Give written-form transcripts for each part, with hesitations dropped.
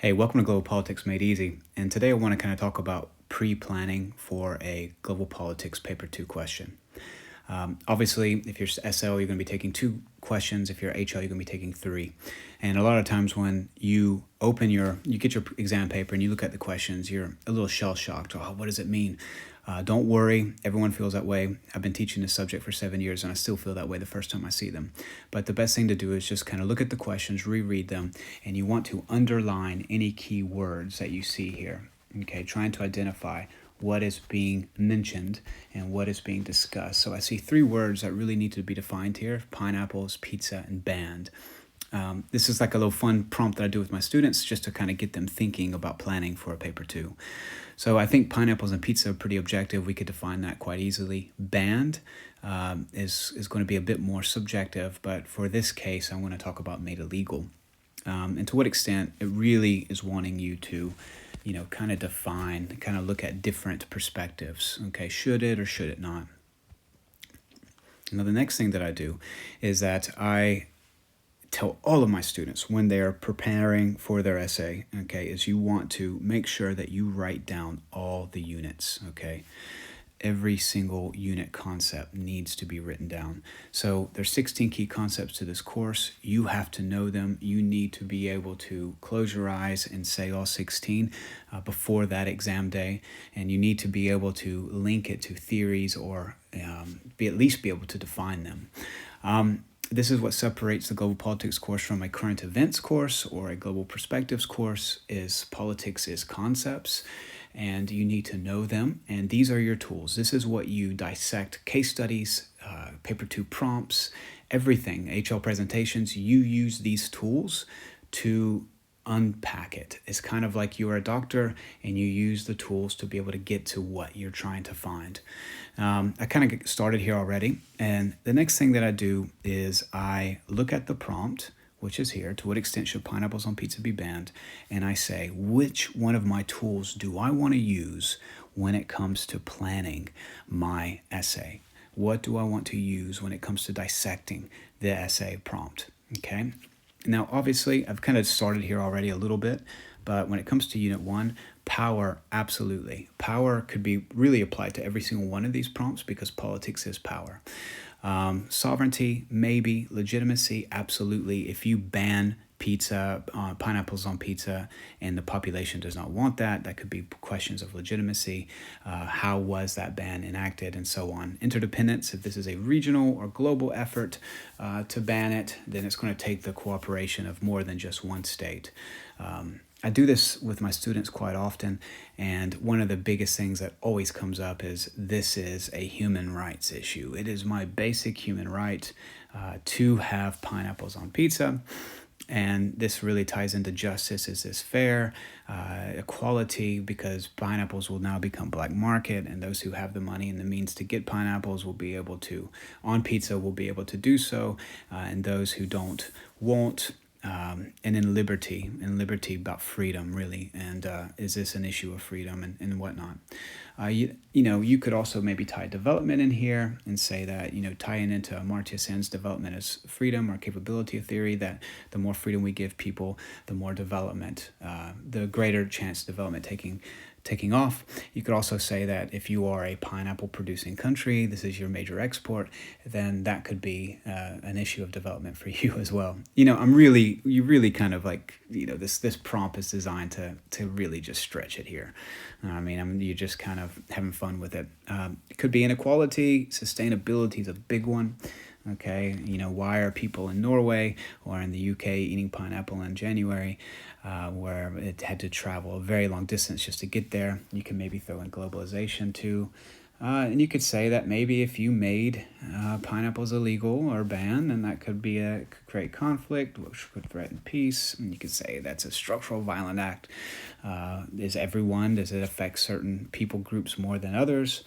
Hey, welcome to Global Politics Made Easy. And today I want to kind of talk about pre-planning for a Global Politics Paper 2 question. Obviously, if you're SL, you're going to be taking 2 questions. If you're HL, you're going to be taking 3. And a lot of times when you get your exam paper and you look at the questions, you're a little shell-shocked. Oh, what does it mean? Don't worry, everyone feels that way. I've been teaching this subject for 7 years and I still feel that way the first time I see them. But the best thing to do is just kind of look at the questions, reread them, and you want to underline any key words that you see here. Okay, trying to identify what is being mentioned and what is being discussed. So I see 3 words that really need to be defined here: pineapples, pizza, and band. This is like a little fun prompt that I do with my students just to kind of get them thinking about planning for a paper 2. So I think pineapples and pizza are pretty objective. We could define that quite easily. Band is going to be a bit more subjective, but for this case, I want to talk about made illegal. And to what extent it really is wanting you to, kind of define, kind of look at different perspectives. Okay, should it or should it not? Now, the next thing that I do is that I tell all of my students when they are preparing for their essay, okay, is you want to make sure that you write down all the units, okay? Every single unit concept needs to be written down. So there's 16 key concepts to this course. You have to know them. You need to be able to close your eyes and say all 16 before that exam day. And you need to be able to link it to theories or at least be able to define them. This is what separates the Global Politics course from a current events course or a global perspectives course. Is politics is concepts, and you need to know them. And these are your tools. This is what you dissect case studies, paper 2 prompts, everything, HL presentations. You use these tools to unpack it. It's kind of like you're a doctor and you use the tools to be able to get to what you're trying to find. I kind of get started here already, and the next thing that I do is I look at the prompt, which is here: to what extent should pineapples on pizza be banned? And I say, which one of my tools do I want to use when it comes to planning my essay? What do I want to use when it comes to dissecting the essay prompt? Okay. Now, obviously, I've kind of started here already a little bit, but when it comes to Unit 1, power, absolutely. Power could be really applied to every single one of these prompts because politics is power. Sovereignty, maybe. Legitimacy, absolutely. If you ban pizza, pineapples on pizza, and the population does not want that, that could be questions of legitimacy. How was that ban enacted, and so on. Interdependence, if this is a regional or global effort to ban it, then it's going to take the cooperation of more than just one state. I do this with my students quite often, and one of the biggest things that always comes up is this is a human rights issue. It is my basic human right to have pineapples on pizza. And this really ties into justice. Is this fair? Equality, because pineapples will now become black market, and those who have the money and the means to get pineapples will be able to, on pizza, will be able to do so, and those who don't won't. And in liberty about freedom, really, and is this an issue of freedom and whatnot? You could also maybe tie development in here and say that, tying into Amartya Sen's development as freedom or capability of theory, that the more freedom we give people, the more development, the greater chance development taking off. You could also say that if you are a pineapple producing country, this is your major export, then that could be an issue of development for you as well. You really kind of like, this prompt is designed to really just stretch it here. You're just kind of having fun with it. It could be inequality. Sustainability is a big one. Okay, why are people in Norway or in the UK eating pineapple in January, where it had to travel a very long distance just to get there? You can maybe throw in globalization too. And you could say that maybe if you made pineapples illegal or banned, then that could create conflict, which could threaten peace. And you could say that's a structural violent act. Does it affect certain people groups more than others?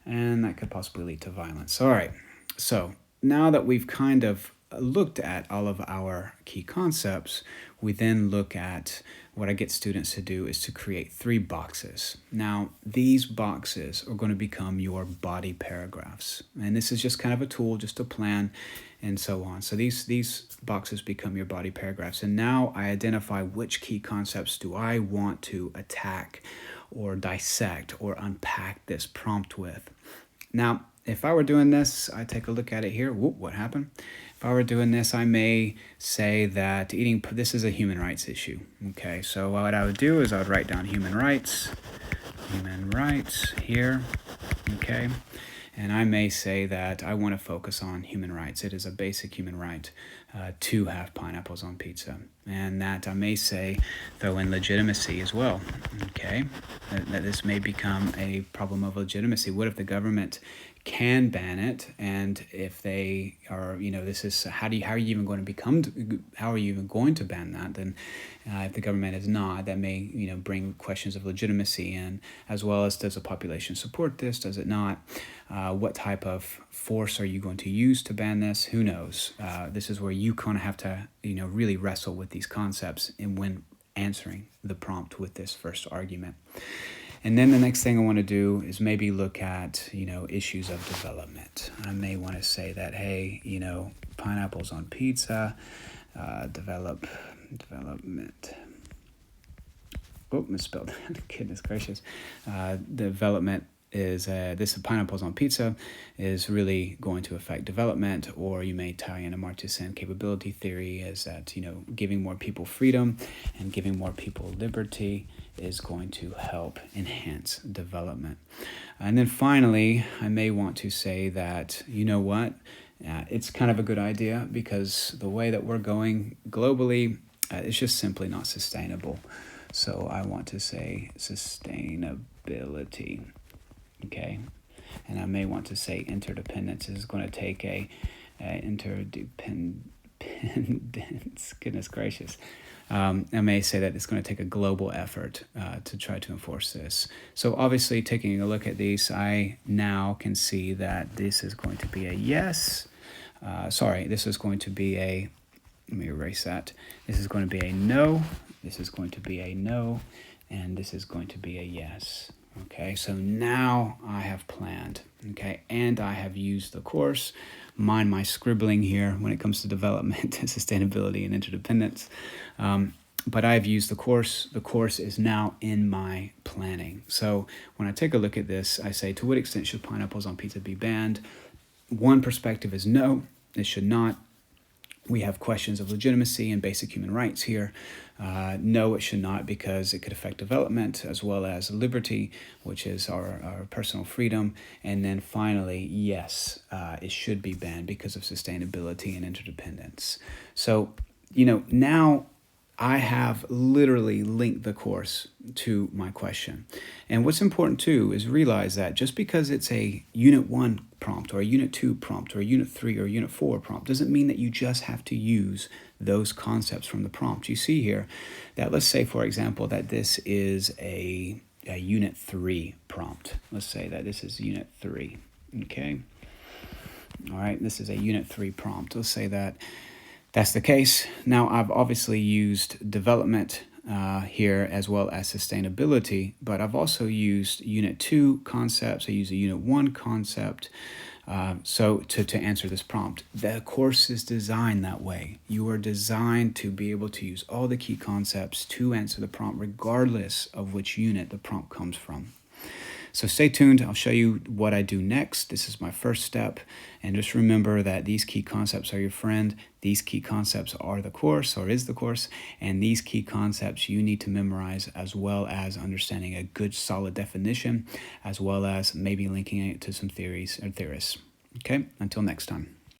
And that could possibly lead to violence. All right, so now that we've kind of looked at all of our key concepts, we then look at what I get students to do is to create 3 boxes. Now, these boxes are going to become your body paragraphs. And this is just kind of a tool, just a plan, and so on. So these boxes become your body paragraphs. And now I identify which key concepts do I want to attack or dissect or unpack this prompt with. Now, if I were doing this, I take a look at it here. Whoop, what happened? If I were doing this, I may say that this is a human rights issue. Okay, so what I would do is I would write down human rights here, okay? And I may say that I want to focus on human rights. It is a basic human right to have pineapples on pizza. And that I may say, throw in legitimacy as well, okay? That this may become a problem of legitimacy. What if the government can ban it, and if they are, this is how are you even going to ban that? Then if the government is not, that may bring questions of legitimacy in, as well as, does the population support this, does it not? What type of force are you going to use to ban this? Who knows? This is where you kind of have to really wrestle with these concepts and when answering the prompt with this first argument. And then the next thing I want to do is maybe look at, issues of development. I may want to say that, hey, pineapples on pizza, development. Oh, misspelled that. Goodness gracious. Development is, this pineapples on pizza is really going to affect development, or you may tie in Amartya Sen capability theory as that, giving more people freedom and giving more people liberty is going to help enhance development. And then finally, I may want to say that, it's kind of a good idea because the way that we're going globally, it's just simply not sustainable. So I want to say sustainability, okay? And I may want to say interdependence is going to take a interdependence, goodness gracious. I may say that it's going to take a global effort to try to enforce this. So obviously, taking a look at these, I now can see that this is going to be a yes. This is going to be a, let me erase that. This is going to be a no, this is going to be a no, and this is going to be a yes. Okay, so now I have planned, okay, and I have used the course. Mind my scribbling here when it comes to development, sustainability, and interdependence. But I've used the course. The course is now in my planning. So when I take a look at this, I say, to what extent should pineapples on pizza be banned? One perspective is no, it should not. We have questions of legitimacy and basic human rights here. No, it should not, because it could affect development as well as liberty, which is our personal freedom. And then finally, yes, it should be banned because of sustainability and interdependence. So, now I have literally linked the course to my question. And what's important too is realize that just because it's a Unit 1 prompt or a Unit 2 prompt or a Unit 3 or Unit 4 prompt doesn't mean that you just have to use those concepts from the prompt. You see here that, let's say, for example, that this is a Unit 3 prompt. Let's say that this is Unit 3, okay? All right, this is a Unit 3 prompt. Let's say that that's the case. Now, I've obviously used development here as well as sustainability, but I've also used Unit 2 concepts. I use a Unit 1 concept. So to answer this prompt, the course is designed that way. You are designed to be able to use all the key concepts to answer the prompt, regardless of which unit the prompt comes from. So stay tuned. I'll show you what I do next. This is my first step. And just remember that these key concepts are your friend. These key concepts are the course, or is the course. And these key concepts you need to memorize, as well as understanding a good solid definition, as well as maybe linking it to some theories or theorists. Okay, until next time.